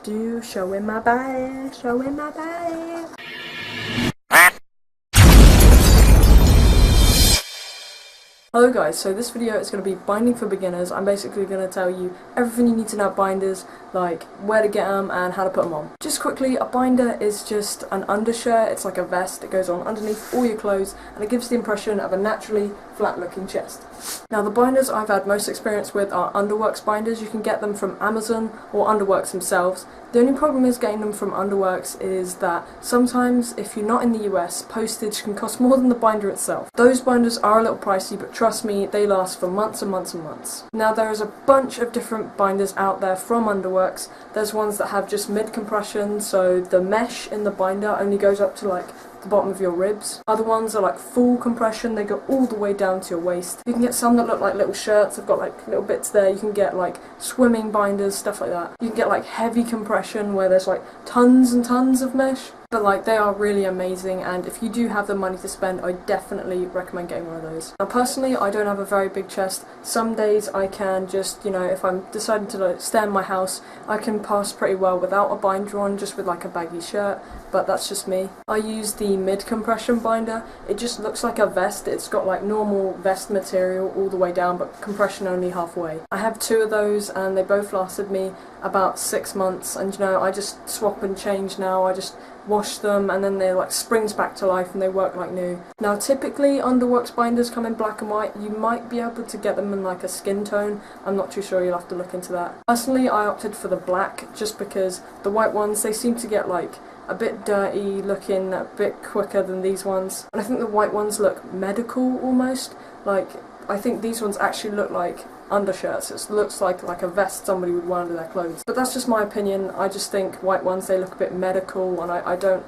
showing my body, showing my body. Hello guys, so this video is going to be binding for beginners. I'm basically going to tell you everything you need to know about binders, like where to get them and how to put them on. Just quickly, a binder is just an undershirt. It's like a vest. It goes on underneath all your clothes and it gives the impression of a naturally flat looking chest. Now the binders I've had most experience with are Underworks binders. You can get them from Amazon or Underworks themselves. The only problem is getting them from Underworks is that sometimes if you're not in the US, postage can cost more than the binder itself. Those binders are a little pricey, but trust me, they last for months and months and months. Now there is a bunch of different binders out there from Underworks. There's ones that have just mid compression, so the mesh in the binder only goes up to like the bottom of your ribs. Other ones are like full compression, they go all the way down to your waist. You can get some that look like little shirts, they've got like little bits there. You can get like swimming binders, stuff like that. You can get like heavy compression where there's like tons and tons of mesh. But like they are really amazing, and if you do have the money to spend, I definitely recommend getting one of those. Now personally, I don't have a very big chest. Some days I can just, you know, if I'm deciding to like, stay in my house, I can pass pretty well without a binder on, just with like a baggy shirt, but that's just me. I use the mid-compression binder. It just looks like a vest. It's got like normal vest material all the way down, but compression only halfway. I have two of those and they both lasted me about 6 months, and you know, I just swap and change now. I just wash them and then they're like springs back to life and they work like new. Now typically Underworks binders come in black and white. You might be able to get them in like a skin tone. I'm not too sure, you'll have to look into that. Personally I opted for the black just because the white ones, they seem to get like a bit dirty looking, a bit quicker than these ones. And I think the white ones look medical almost. Like I think these ones actually look like undershirts. It looks like a vest somebody would wear under their clothes. But that's just my opinion. I just think white ones, they look a bit medical, and I don't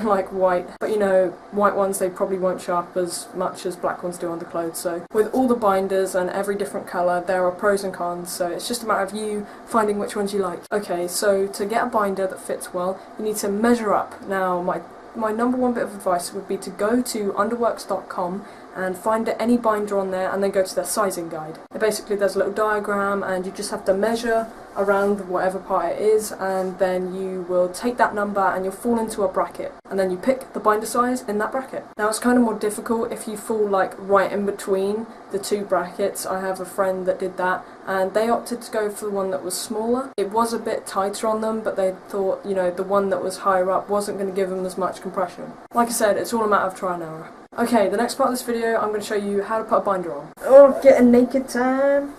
like white. But you know, white ones, they probably won't show up as much as black ones do on the clothes. So with all the binders and every different colour, there are pros and cons. So it's just a matter of you finding which ones you like. Okay, so to get a binder that fits well, you need to measure up. Now my number one bit of advice would be to go to underworks.com and find any binder on there and then go to their sizing guide. Basically there's a little diagram and you just have to measure around whatever part it is, and then you will take that number and you'll fall into a bracket, and then you pick the binder size in that bracket. Now it's kind of more difficult if you fall like right in between the two brackets. I have a friend that did that and they opted to go for the one that was smaller. It was a bit tighter on them, but they thought, you know, the one that was higher up wasn't going to give them as much compression. Like I said, it's all a matter of trial and error. Okay, the next part of this video, I'm going to show you how to put a binder on. Oh, getting naked time.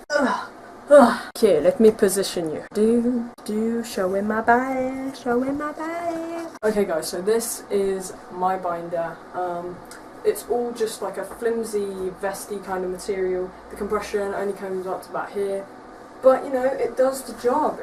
Okay, let me position you. Showing my body, showing my body. Okay guys, so this is my binder. It's all just like a flimsy, vesty kind of material. The compression only comes up to about here. But you know, it does the job.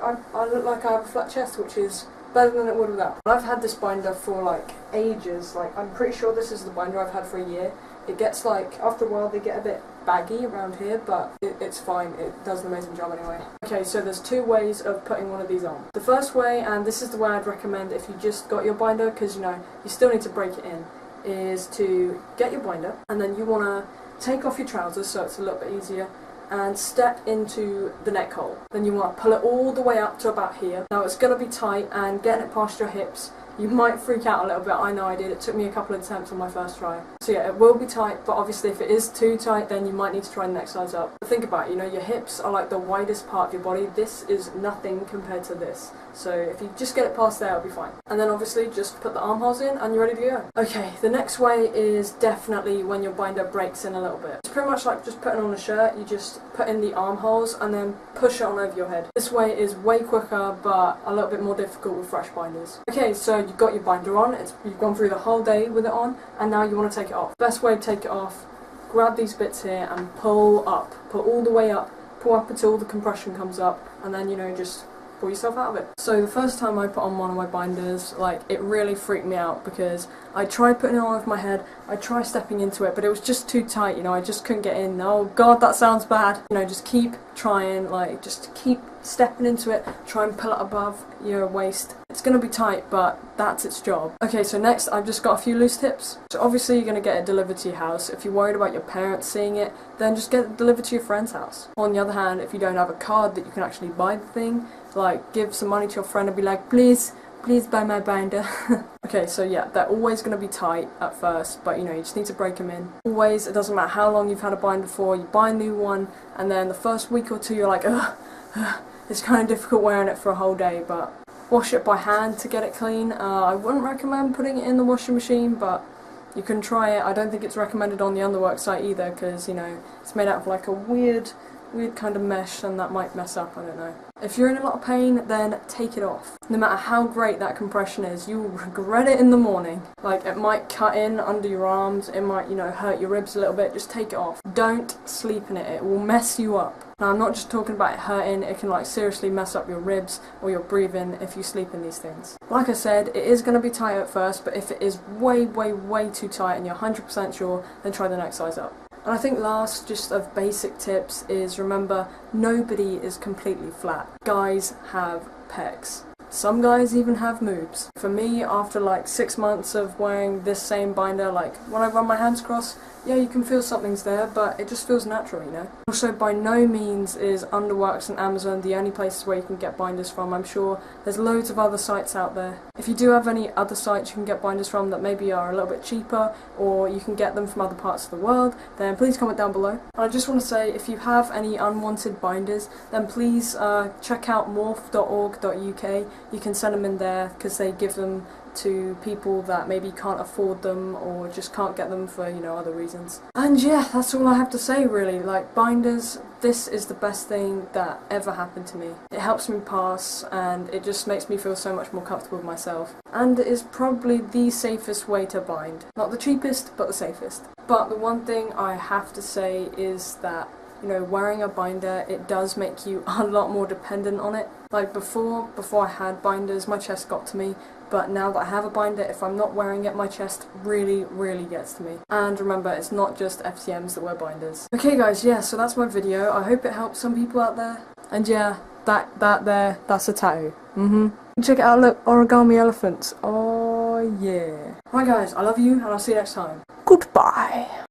I look like I have a flat chest, which is better than it would without. I've had this binder for like ages. Like I'm pretty sure this is the binder I've had for a year. It gets like, after a while they get a bit baggy around here, but it's fine. It does an amazing job anyway. Okay, so there's two ways of putting one of these on. The first way, and this is the way I'd recommend if you just got your binder, because you know, you still need to break it in, is to get your binder and then you want to take off your trousers so it's a little bit easier and step into the neck hole. Then you want to pull it all the way up to about here. Now it's going to be tight, and getting it past your hips, you might freak out a little bit. I know I did. It took me a couple of attempts on my first try. So yeah, it will be tight, but obviously if it is too tight, then you might need to try the next size up. But think about it, you know, your hips are like the widest part of your body. This is nothing compared to this. So if you just get it past there, it'll be fine. And then obviously just put the armholes in and you're ready to go. Okay, the next way is definitely when your binder breaks in a little bit. It's pretty much like just putting on a shirt. You just put in the armholes and then push it on over your head. This way is way quicker, but a little bit more difficult with fresh binders. Okay, so you've got your binder on. You've gone through the whole day with it on, and now you want to take it off. Best way to take it off, grab these bits here and pull up. Pull all the way up. Pull up until the compression comes up, and then, you know, just pull yourself out of it. So the first time I put on one of my binders, like, it really freaked me out because I tried putting it on over my head, I tried stepping into it, but it was just too tight, you know, I just couldn't get in. Oh god, that sounds bad. You know, just keep trying, like, just keep stepping into it, try and pull it above your waist. It's going to be tight, but that's its job. Okay, so next I've just got a few loose tips. So obviously you're going to get it delivered to your house. If you're worried about your parents seeing it, then just get it delivered to your friend's house. On the other hand, if you don't have a card that you can actually buy the thing, like give some money to your friend and be like, please buy my binder. Okay, so yeah, they're always going to be tight at first, but you know, you just need to break them in. Always, it doesn't matter how long you've had a binder for, you buy a new one, and then the first week or two you're like, ugh, it's kind of difficult wearing it for a whole day, but wash it by hand to get it clean. I wouldn't recommend putting it in the washing machine, but you can try it. I don't think it's recommended on the Underwork site either, because, you know, it's made out of like a weird kind of mesh, and that might mess up, I don't know. If you're in a lot of pain, then take it off. No matter how great that compression is, you will regret it in the morning. Like, it might cut in under your arms, it might, you know, hurt your ribs a little bit, just take it off. Don't sleep in it, it will mess you up. Now, I'm not just talking about it hurting, it can like seriously mess up your ribs or your breathing if you sleep in these things. Like I said, it is going to be tight at first, but if it is way too tight and you're 100% sure, then try the next size up. And I think last, just of basic tips, is remember, nobody is completely flat. Guys have pecs. Some guys even have moobs. For me, after like 6 months of wearing this same binder, like when I run my hands across, yeah, you can feel something's there, but it just feels natural, you know. Also, by no means is Underworks and Amazon the only places where you can get binders from. I'm sure there's loads of other sites out there. If you do have any other sites you can get binders from that maybe are a little bit cheaper, or you can get them from other parts of the world, then please comment down below. And I just want to say, if you have any unwanted binders, then please check out morph.org.uk. You can send them in there, because they give them to people that maybe can't afford them or just can't get them for, you know, other reasons. And yeah, that's all I have to say really. Like, binders, this is the best thing that ever happened to me. It helps me pass, and it just makes me feel so much more comfortable with myself. And it is probably the safest way to bind. Not the cheapest, but the safest. But the one thing I have to say is that, you know, wearing a binder, it does make you a lot more dependent on it. Like before I had binders, my chest got to me, but now that I have a binder, if I'm not wearing it, my chest really gets to me. And remember, it's not just FTMs that wear binders. Okay guys, yeah, so that's my video. I hope it helps some people out there. And yeah, that's a tattoo. Check it out, look, origami elephants. Oh yeah. Right guys, I love you, and I'll see you next time. Goodbye.